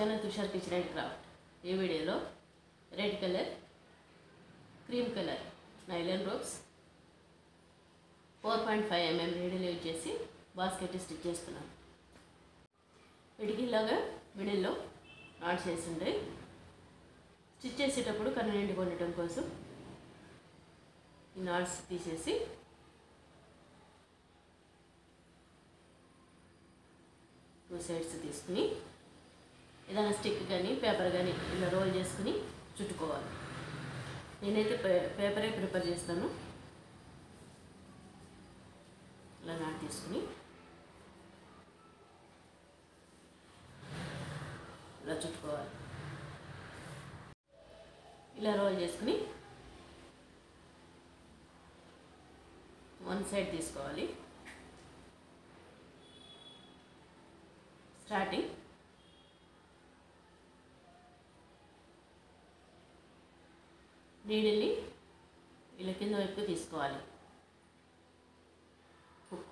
Channel Tushar kitchen and craft. ఈ వీడియోలో red colour, cream colour nylon ropes 4.5 mm needle use చేసి basket stitch చేస్తున్నాను. వీటికి ఇలాగా మిడిల్లో నాట్స్ వేసి ఉంటాయి. స్టిచ్ చేసేటప్పుడు కన్వీనియంట్గా ఉండటం కోసం ఈ నాట్స్ తీసేసి టూ సైడ్స్ తీసుకుని ఏదైనా స్టిక్ కానీ పేపర్ కానీ ఇలా రోల్ చేసుకుని చుట్టుకోవాలి. నేనైతే పేపరే ప్రిపేర్ చేస్తాను. ఇలా నాట్ తీసుకుని ఇలా చుట్టుకోవాలి. ఇలా రోల్ చేసుకుని వన్ సైడ్ తీసుకోవాలి. స్టార్టింగ్ నీడిల్ని ఇలా కింద వైపు తీసుకోవాలి. హుక్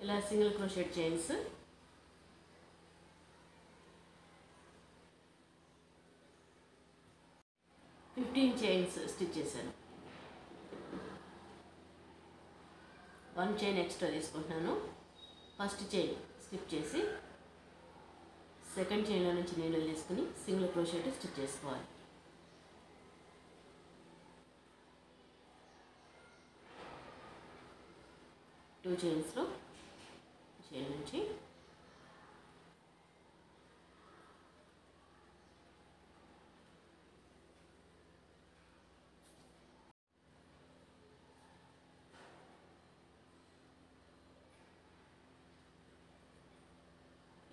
ఇలా single crochet chains chains stitch చేశాను. 1 చైన్ ఎక్స్ట్రా తీసుకుంటున్నాను. ఫస్ట్ చైన్ స్కిప్ చేసి సెకండ్ చైన్లో నుంచి నీడిల్ తీసుకుని సింగిల్ క్రోషెట్ స్టిచ్ చేసుకోవాలి. టూ చైన్స్లో చైన్ నుంచి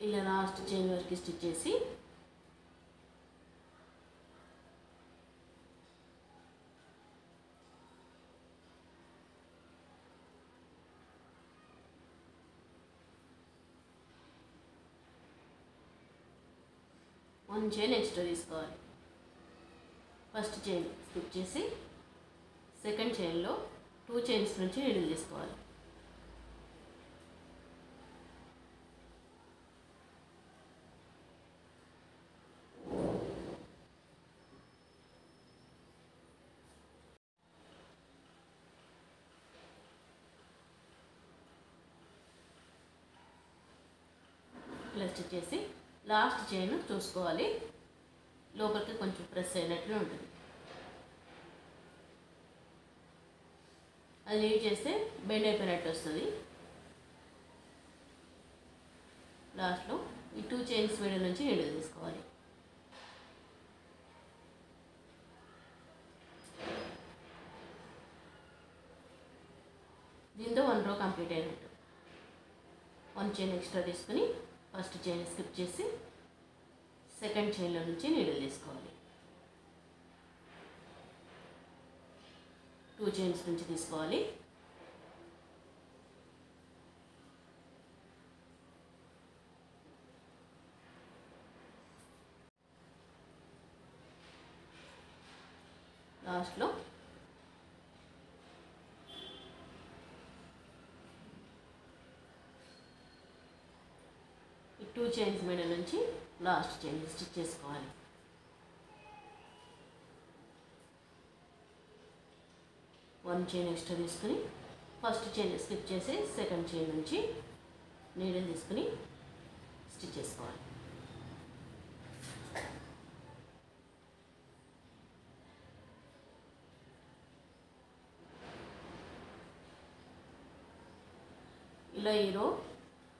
ఇలా లాస్ట్ చైన్ వరకు స్టిచ్ చేసి వన్ చైన్ ఎక్స్ట్రా తీసుకోవాలి. ఫస్ట్ చైన్ స్కిప్ చేసి సెకండ్ చైన్లో 2 చైన్స్ నుంచి నీడిల్ తీసుకోవాలి. ఇలా స్టిచ్ చేసి లాస్ట్ చైన్ చూసుకోవాలి, లోపలికి కొంచెం ప్రెస్ అయినట్లు ఉంటుంది. అది లీవ్ చేస్తే బెండ్ అయిపోయినట్టు వస్తుంది. లాస్ట్లో ఈ 2 చైన్స్ మిడిల్ నుంచి నీడిల్ తీసుకోవాలి. దీంతో 1 రో కంప్లీట్ అయినట్టు. 1 చైన్ ఎక్స్ట్రా తీసుకుని ఫస్ట్ చైన్ స్కిప్ చేసి సెకండ్ చైన్లో నుంచి నీడిల్ తీసుకోవాలి. 2 చైన్స్ నుంచి తీసుకోవాలి. లాస్ట్లో ఈ 2 చైన్స్ మిడిల్ నుంచి లాస్ట్ చైన్ స్టిచ్ చేసుకోవాలి. వన్ చైన్ ఎక్స్ట్రా తీసుకుని ఫస్ట్ చైన్ స్కిప్ చేసి సెకండ్ చైన్ నుంచి నీడిల్ తీసుకుని స్టిచ్ చేసుకోవాలి. ఇలా ఈ రో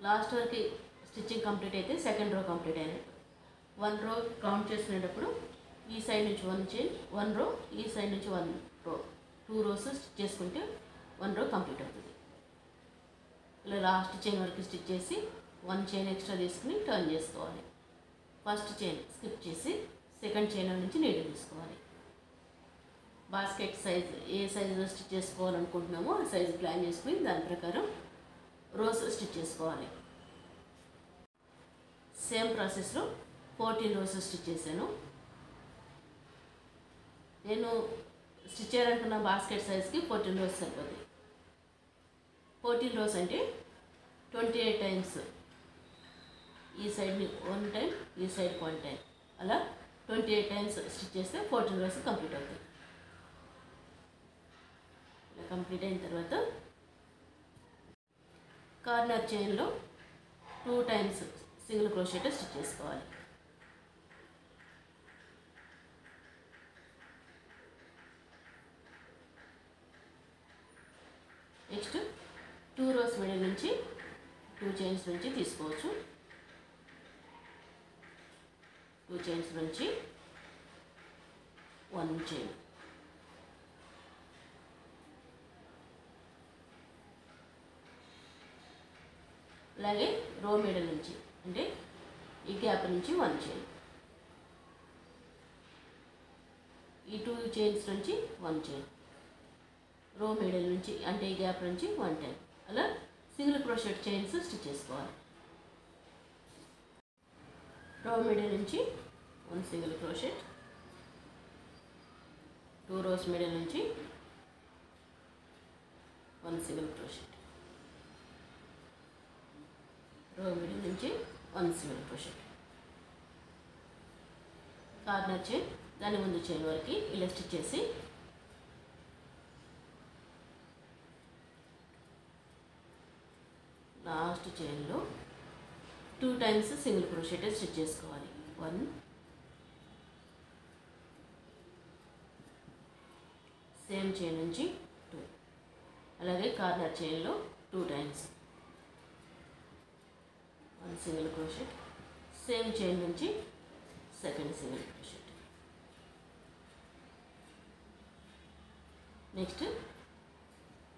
లాస్ట్ వరకు స్టిచ్చింగ్ కంప్లీట్ అయితే సెకండ్ రో కంప్లీట్ అయినట్టు. 1 రో కౌంట్ చేసుకునేటప్పుడు ఈ సైడ్ నుంచి 1 చైన్, 1 రో, ఈ సైడ్ నుంచి 1 రో, 2 రోస్ స్టిచ్ చేసుకుంటే 1 రో కంప్లీట్ అవుతుంది. ఇలా లాస్ట్ చైన్ వరకు స్టిచ్ చేసి 1 చైన్ ఎక్స్ట్రా తీసుకుని టర్న్ చేసుకోవాలి. ఫస్ట్ చైన్ స్కిప్ చేసి సెకండ్ చైన్ నుంచి నీడిల్ తీసుకోవాలి. బాస్కెట్ సైజ్ ఏ సైజులో స్టిచ్ చేసుకోవాలనుకుంటున్నామో ఆ సైజు ప్లాన్ చేసుకుని దాని ప్రకారం రోస్ స్టిచ్ చేసుకోవాలి. సేమ్ ప్రాసెస్లో 14 రోస్ స్టిచ్ చేశాను. నేను స్టిచ్ చేయాలనుకున్న బాస్కెట్ సైజ్కి 14 rows సరిపోతుంది. 14 rows అంటే 28 times ఈ సైడ్ 1 time, ఈ సైడ్ 1 time, అలా 28 times స్టిచ్ చేస్తే 14 rows కంప్లీట్ అవుతుంది. ఇలా కంప్లీట్ అయిన తర్వాత కార్నర్ చైన్లో 2 times సింగిల్ క్రోషెట్ స్టిచ్ చేసుకోవాలి. నెక్స్ట్ 2 rows మిడిల్ నుంచి 2 chains నుంచి తీసుకోవచ్చు. 2 chains నుంచి 1 chain, అలాగే రో మిడిల్ నుంచి అంటే ఈ గ్యాప్ నుంచి 1 chain, ఈ 2 chains నుంచి 1 chain, రో మిడిల్ నుంచి అంటే ఈ గ్యాప్ నుంచి 1 time, అలా సింగిల్ క్రోషెట్ చైన్స్ స్టిచ్ చేసుకోవాలి. రో మిడిల్ నుంచి 1 సింగిల్ క్రోషెట్, 2 rows మిడిల్ నుంచి 1 సింగిల్ క్రోషెట్, రో మిడిల్ నుంచి 1 సింగిల్ క్రోషెట్, కార్నర్ చైన్ దాని ముందు చైన్ వరకు ఇలా స్టిచ్ చేసి లాస్ట్ చైన్లో 2 times సింగిల్ క్రోషెట్ స్టిచ్ చేసుకోవాలి. 1, సేమ్ చైన్ నుంచి 2, అలాగే కార్నర్ చైన్లో 2 times 1 single crochet, same chain నుంచి సెకండ్ సింగిల్ క్రోషెట్. నెక్స్ట్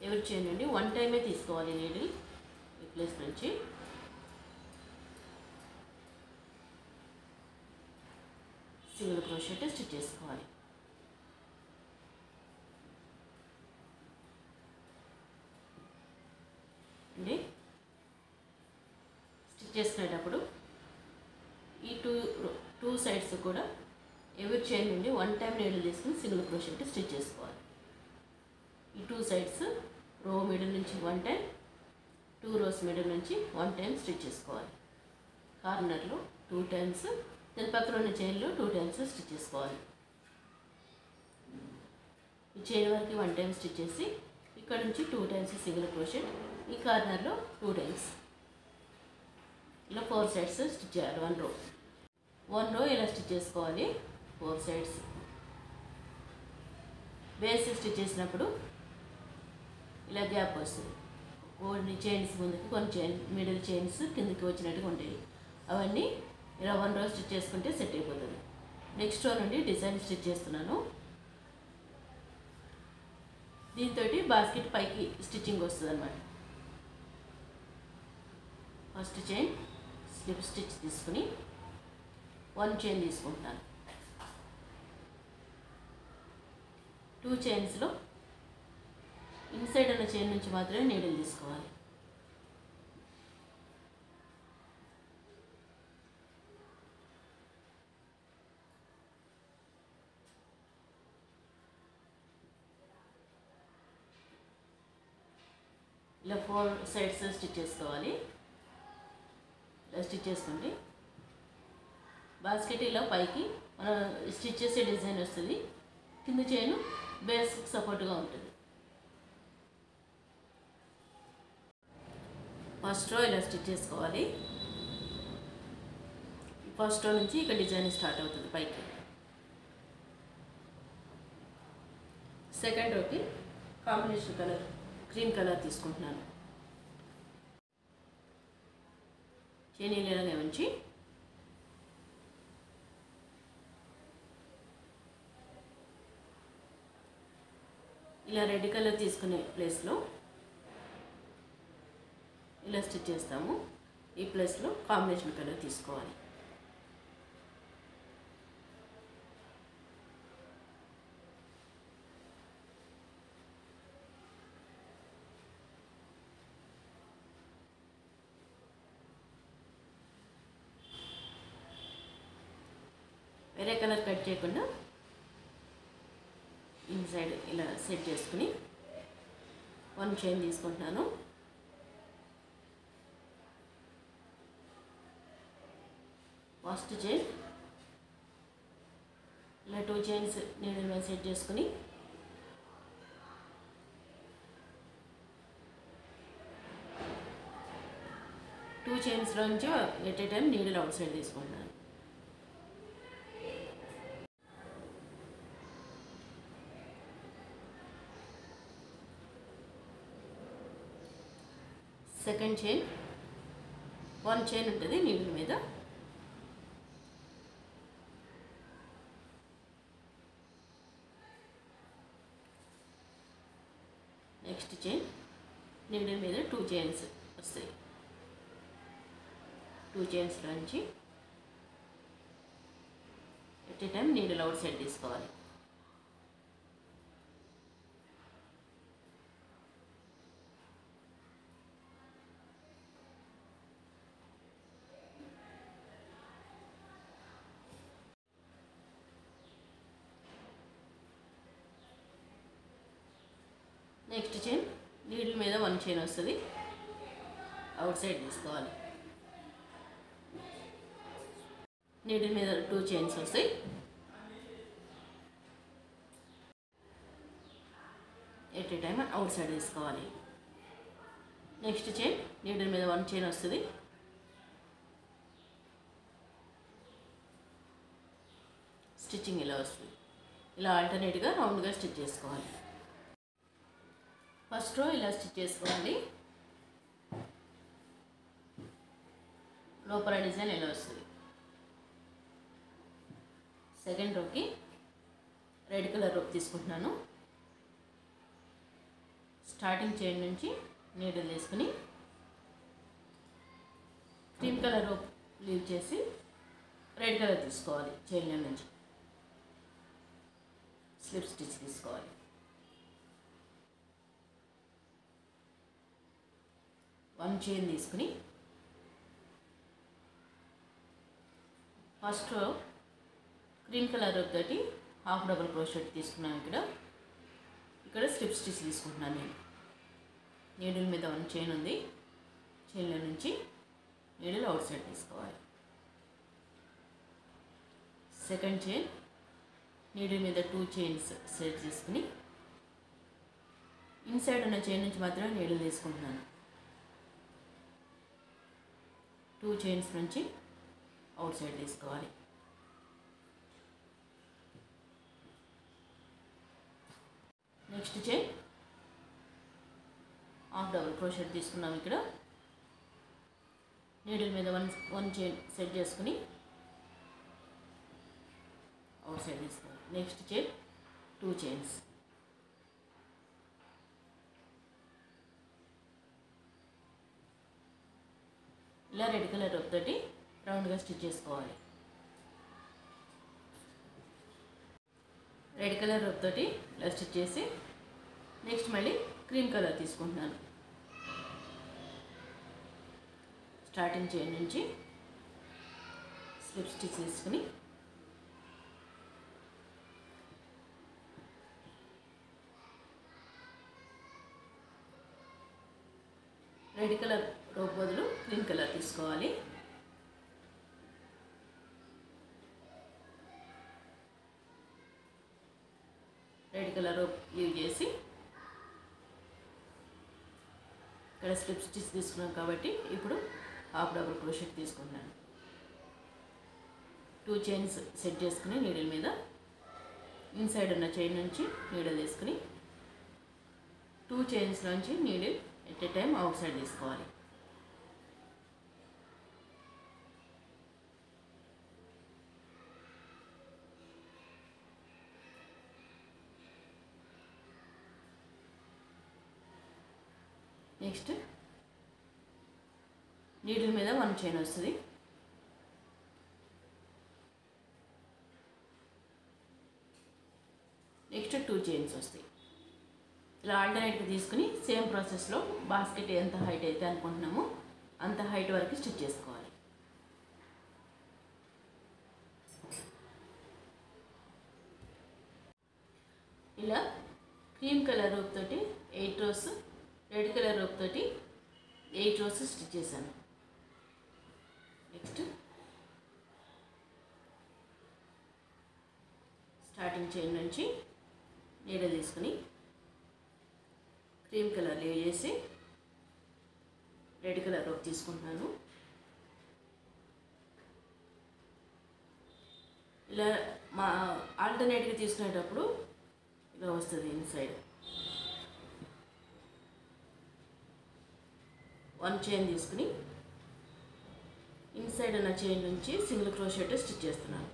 ఎవరి చైన్ నుండి 1 time తీసుకోవాలి నీడిల్ ఈ ప్లేస్ నుంచి. సింగిల్ క్రోషెట్ స్టిచ్ చేసుకోవాలి. అంటే స్టిచ్ చేసుకునేటప్పుడు ఈ టూ సైడ్స్ కూడా ఎవరి చైన్ నుండి 1 time నీడిల్ తీసుకుని సింగిల్ క్రోషెట్ స్టిచ్ చేసుకోవాలి. ఈ 2 sides రో మిడిల్ నుంచి 1 time, 2 rows మిడిల్ నుంచి 1 time స్టిచ్ చేసుకోవాలి. కార్నర్లో 2 times, దాని పక్కన ఉన్న చైన్లో 2 times స్టిచ్ చేసుకోవాలి. ఈ చైన్ వరకు 1 time స్టిచ్ చేసి ఇక్కడ నుంచి 2 times సింగిల్ క్రోషెట్, ఈ కార్నర్లో 2 times, ఇలా 4 sides స్టిచ్ చేయాలి. 1 row ఇలా స్టిచ్ చేసుకోవాలి. 4 sides బేస్ స్టిచ్ చేసినప్పుడు ఇలా గ్యాప్ వస్తుంది. కొన్ని చైన్స్ ముందుకి, కొన్ని చైన్ మిడిల్ చైన్స్ కిందకి వచ్చినట్టుగా ఉంటాయి. అవన్నీ ఇలా 1 row స్టిచ్ చేసుకుంటే సెట్ అయిపోతుంది. నెక్స్ట్ రో నుండి డిజైన్ స్టిచ్ చేస్తున్నాను. దీంతో బాస్కెట్ పైకి స్టిచ్చింగ్ వస్తుంది అన్నమాట. ఫస్ట్ చైన్ స్లిప్ స్టిచ్ తీసుకుని 1 chain తీసుకుంటాను. 2 chainsలో ఇన్సైడ్ ఉన్న చైన్ నుంచి మాత్రమే నీడిల్ తీసుకోవాలి. ఇలా 4 sides స్టిచ్ చేసుకోవాలి. ఇలా స్టిచ్ చేసుకుంటే బాస్కెట్ ఇలా పైకి మనం స్టిచ్ చేసే డిజైన్ వస్తుంది. కింద చైన్ బేస్కి సపోర్ట్గా ఉంటుంది. ఫస్ట్ రో ఇలా స్టిచ్ చేసుకోవాలి. ఫస్ట్ రో నుంచి ఇక్కడ డిజైన్ స్టార్ట్ అవుతుంది పైకి. సెకండ్ రోకి కాంబినేషన్ కలర్ క్రీమ్ కలర్ తీసుకుంటున్నాను. చైన్ ఇలాగే ఉంచి ఇలా రెడ్ కలర్ తీసుకునే ప్లేస్లో ఇలా స్టిచ్ చేస్తాము. ఈ ప్లేస్లో కాంబినేషన్ కలర్ తీసుకోవాలి. వేరే కలర్ కట్ చేయకుండా ఇన్సైడ్ ఇలా సెట్ చేసుకుని 1 చైన్ తీసుకుంటున్నాను. ఫస్ట్ చైన్ ఇలా 2 చైన్స్ నీడిల్ మీద సెట్ చేసుకుని టూ చైన్స్లో నుంచి at a time needle out side తీసుకుంటున్నాను. సెకండ్ చైన్ 1 చైన్ ఉంటుంది నీడిల్ మీద. నెక్స్ట్ చైన్ నీడిల్ మీద 2 చైన్స్ వస్తాయి. 2 చైన్స్లో నుంచి at a time needle out side తీసుకోవాలి. నెక్స్ట్ చైన్ నీడిల్ మీద 1 చైన్ వస్తుంది, అవుట్ సైడ్ తీసుకోవాలి. నీడిల్ మీద 2 చైన్స్ వస్తాయి. At a time out side తీసుకోవాలి. నెక్స్ట్ చైన్ నీడిల్ మీద 1 చైన్ వస్తుంది, స్టిచ్చింగ్ ఇలా వస్తుంది. ఇలా ఆల్టర్నేట్గా రౌండ్గా స్టిచ్ చేసుకోవాలి. ఫస్ట్ రో ఇలా స్టిచ్ చేసుకోవాలి. లోపల డిజైన్ ఇలా వస్తుంది. సెకండ్ రోకి రెడ్ కలర్ రోప్ తీసుకుంటున్నాను. స్టార్టింగ్ చైన్ నుంచి నీడిల్ తీసుకుని క్రీమ్ కలర్ రోప్ లీవ్ చేసి రెడ్ కలర్ తీసుకోవాలి. చైన్ నుంచి స్లిప్ స్టిచ్ తీసుకోవాలి. వన్ చైన్ తీసుకుని first row green colour rope తోటి హాఫ్ డబుల్ క్రోషెట్ తీసుకున్నాను. ఇక్కడ స్లిప్ స్టిచ్ తీసుకుంటున్నాను నేను. నీడిల్ మీద 1 చైన్ ఉంది, చైన్ల నుంచి నీడిల్ అవుట్ సైడ్ తీసుకోవాలి. సెకండ్ చైన్ నీడిల్ మీద 2 చైన్స్ సెట్ చేసుకుని ఇన్సైడ్ ఉన్న చైన్ నుంచి మాత్రమే నీడిల్ తీసుకుంటున్నాను. 2 చైన్స్ నుంచి అవుట్ సైడ్ తీసుకోవాలి. Next chain half double crochet తీసుకున్నాం. ఇక్కడ నీడిల్ మీద 1 చైన్ సెట్ చేసుకుని అవుట్ సైడ్ తీసుకోవాలి. Next chain 2 chains. ఇలా రెడ్ కలర్ రోప్ తోటి రౌండ్గా స్టిచ్ చేసుకోవాలి. రెడ్ కలర్ రోప్ తోటి ఇలా స్టిచ్ చేసి నెక్స్ట్ మళ్ళీ క్రీమ్ కలర్ తీసుకుంటున్నాను. స్టార్టింగ్ చైన్ నుంచి స్లిప్ స్టిచ్ తీసుకుని రెడ్ కలర్ రోప్ బదులు క్రీమ్ కలర్ తీసుకోవాలి. రెడ్ కలర్ రోప్ యూజ్ చేసి ఇక్కడ స్లిప్ స్టిచ్ తీసుకున్నాం కాబట్టి ఇప్పుడు హాఫ్ డబుల్ క్రోషెట్ తీసుకుంటున్నాను. 2 చైన్స్ సెట్ చేసుకుని నీడిల్ మీద ఇన్సైడ్ ఉన్న చైన్ నుంచి నీడిల్ తీసుకుని 2 చైన్స్ నుంచి needle at a time out side తీసుకోవాలి. నెక్స్ట్ నీడిల్ మీద 1 చైన్ వస్తుంది. నెక్స్ట్ 2 చైన్స్ వస్తాయి. ఇలా ఆల్టర్నేట్గా తీసుకుని సేమ్ ప్రాసెస్లో బాస్కెట్ ఎంత హైట్ అయితే అనుకుంటున్నామో అంత హైట్ వరకు స్టిచ్ చేసుకోవాలి. ఇలా క్రీమ్ కలర్ రోప్ తోటి 8 రోస్, రెడ్ కలర్ రోప్ తోటి 8 రోస్ స్టిచ్ చేశాను. నెక్స్ట్ స్టార్టింగ్ చైన్ నుంచి నీడలు తీసుకుని క్రీమ్ కలర్ లీవ్ చేసి రెడ్ కలర్ రోప్ తీసుకుంటున్నాను. ఇలా మా ఆల్టర్నేట్గా తీసుకునేటప్పుడు ఇలా వస్తుంది. ఇన్సైడ్ 1 చైన్ తీసుకుని ఇన్సైడ్ ఉన్న చైన్ నుంచి సింగిల్ క్రోషెట్ స్టిచ్ చేస్తున్నాను.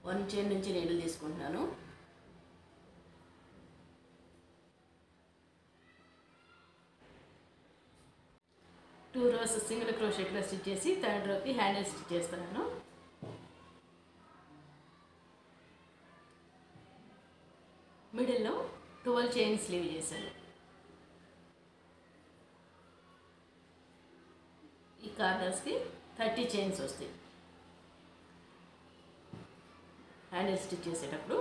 వన్ చైన్ నుంచి నీడలు తీసుకుంటున్నాను. టూ రోస్ సింగిల్ క్రోషెట్లో స్టిచ్ చేసి థర్డ్ రోకి హ్యాండిల్ స్టిచ్ చేస్తున్నాను. మిడిల్లో 12 చైన్స్ లీవ్ చేశాను. ఈ కార్నర్స్కి 30 చైన్స్ వస్తాయి. హ్యాండిల్ స్టిచ్ చేసేటప్పుడు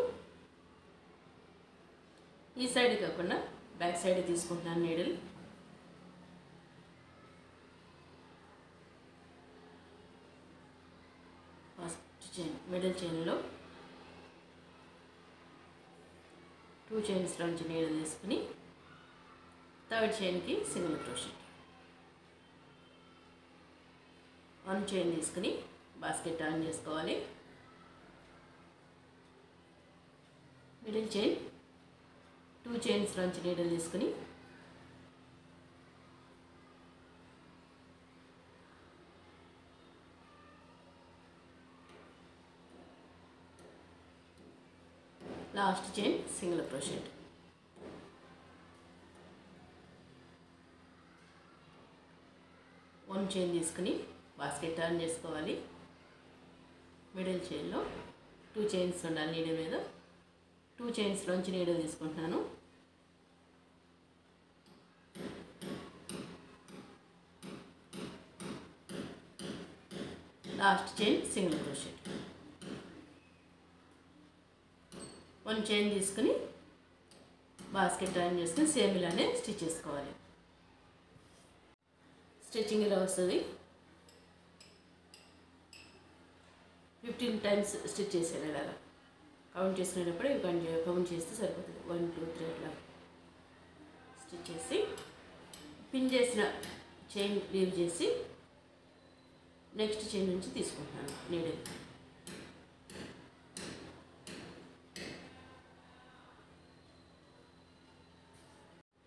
ఈ సైడ్ కాకుండా బ్యాక్ సైడ్ తీసుకుంటున్నాను నీడిల్. ఫస్ట్ చైన్ మిడిల్ చైన్లో 2 చైన్స్లోంచి నీడిల్ తీసుకుని థర్డ్ చైన్కి సింగిల్ క్రోషెట్. 1 చైన్ తీసుకుని బాస్కెట్ టర్న్ చేసుకోవాలి. మిడిల్ చైన్ 2 చైన్స్లోంచి నీడిల్ తీసుకుని last chain single crochet. One chain తీసుకుని బాస్కెట్ టర్న్ చేసుకోవాలి. మిడిల్ చైన్లో 2 చైన్స్ ఉండాలి. నీడిల్ మీద 2 చైన్స్లోంచి నీడిల్ తీసుకుంటున్నాను. Last chain single crochet. 1 chain తీసుకుని బాస్కెట్ టర్న్ చేసుకుని సేమ్ ఇలానే స్టిచ్ చేసుకోవాలి. స్టిచ్చింగ్ ఇలా వస్తుంది. 15 టైమ్స్ స్టిచ్ చేసాను. ఇలాగా కౌంట్ చేసుకునేటప్పుడు కౌంట్ చేస్తే సరిపోతుంది. 1 2 3 అట్లా స్టిచ్ చేసి పిన్ చేసిన చైన్ లీవ్ చేసి నెక్స్ట్ చైన్ నుంచి తీసుకుంటున్నాను నీడిల్.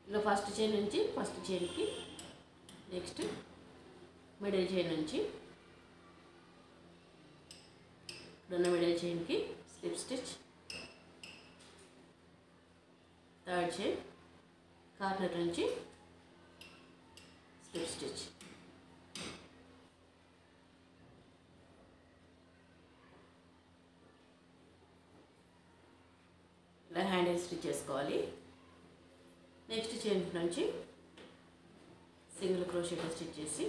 ఇలా ఫస్ట్ చైన్ నుంచి ఫస్ట్ చైన్కి నెక్స్ట్ మిడిల్ చైన్ నుంచి ఇప్పుడున్న మిడిల్ చైన్కి slip stitch, third chain corner నుంచి స్లిప్ స్టిచ్. ఇలా హ్యాండిల్ స్టిచ్ చేసుకోవాలి. నెక్స్ట్ చైన్ నుంచి సింగిల్ క్రోషెట్ స్టిచ్ చేసి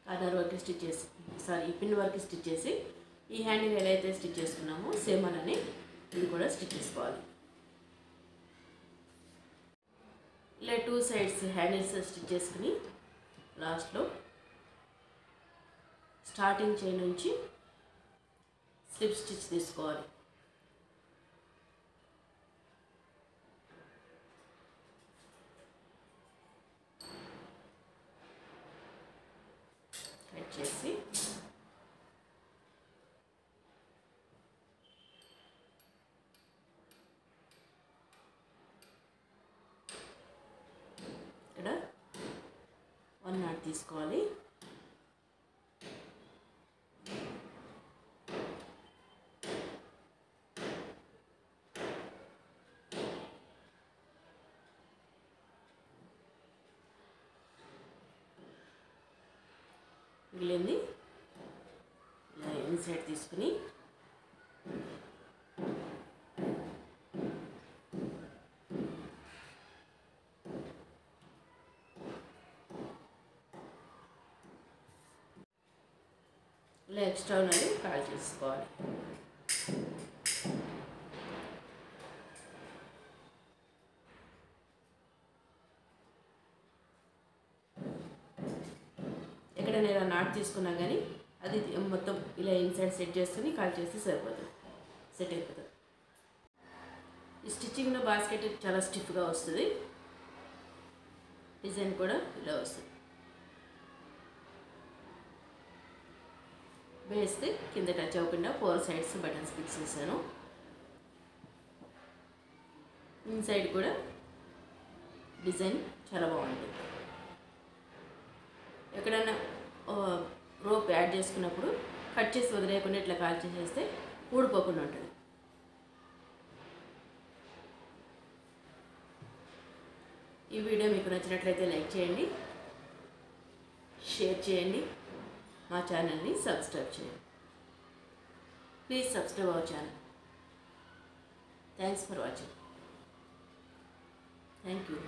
కార్నర్ వర్క్ స్టిచ్ చేసి పిన్ వర్క్ స్టిచ్ చేసి ఈ హ్యాండిల్ ఎలా అయితే స్టిచ్ చేసుకున్నామో సేమ్ అలానే ఇది కూడా స్టిచ్ చేసుకోవాలి. ఇలా 2 సైడ్స్ హ్యాండిల్స్ స్టిచ్ చేసుకుని లాస్ట్లో స్టార్టింగ్ చైన్ నుంచి స్లిప్ స్టిచ్ తీసుకోవాలి. కట్ చేసి ఇక్కడ 1 నాట్ తీసుకోవాలి. మిగిలింది ఇలా ఇన్సైడ్ తీసుకుని ఇలా ఎక్స్ట్రా ఉన్నది కాల్ చేసుకోవాలి. ఎక్కడైనా ఇలా నాట్ తీసుకున్నా కానీ అది మొత్తం ఇలా ఇన్సైడ్ సెట్ చేసుకుని కాల్ చేస్తే సరిపోతుంది, సెట్ అయిపోతుంది. ఈ స్టిచ్చింగ్లో బాస్కెట్ చాలా స్టిఫ్గా వస్తుంది, డిజైన్ కూడా ఇలా వస్తుంది. బేస్కి కింద టచ్ అవ్వకుండా 4 సైడ్స్ బటన్స్ ఫిక్స్ చేశాను. ఇన్సైడ్ కూడా డిజైన్ చాలా బాగుంటుంది. ఎక్కడైనా రోప్ యాడ్ చేసుకున్నప్పుడు కట్ చేసి వదిలేయకుండా ఇట్లా కాల్ చేసేస్తే ఊడిపోకుండా ఉంటుంది. ఈ వీడియో మీకు నచ్చినట్లయితే లైక్ చేయండి, షేర్ చేయండి, మా ఛానల్ని సబ్స్క్రైబ్ చేయండి. Please subscribe our channel. Thanks for watching. Thank you.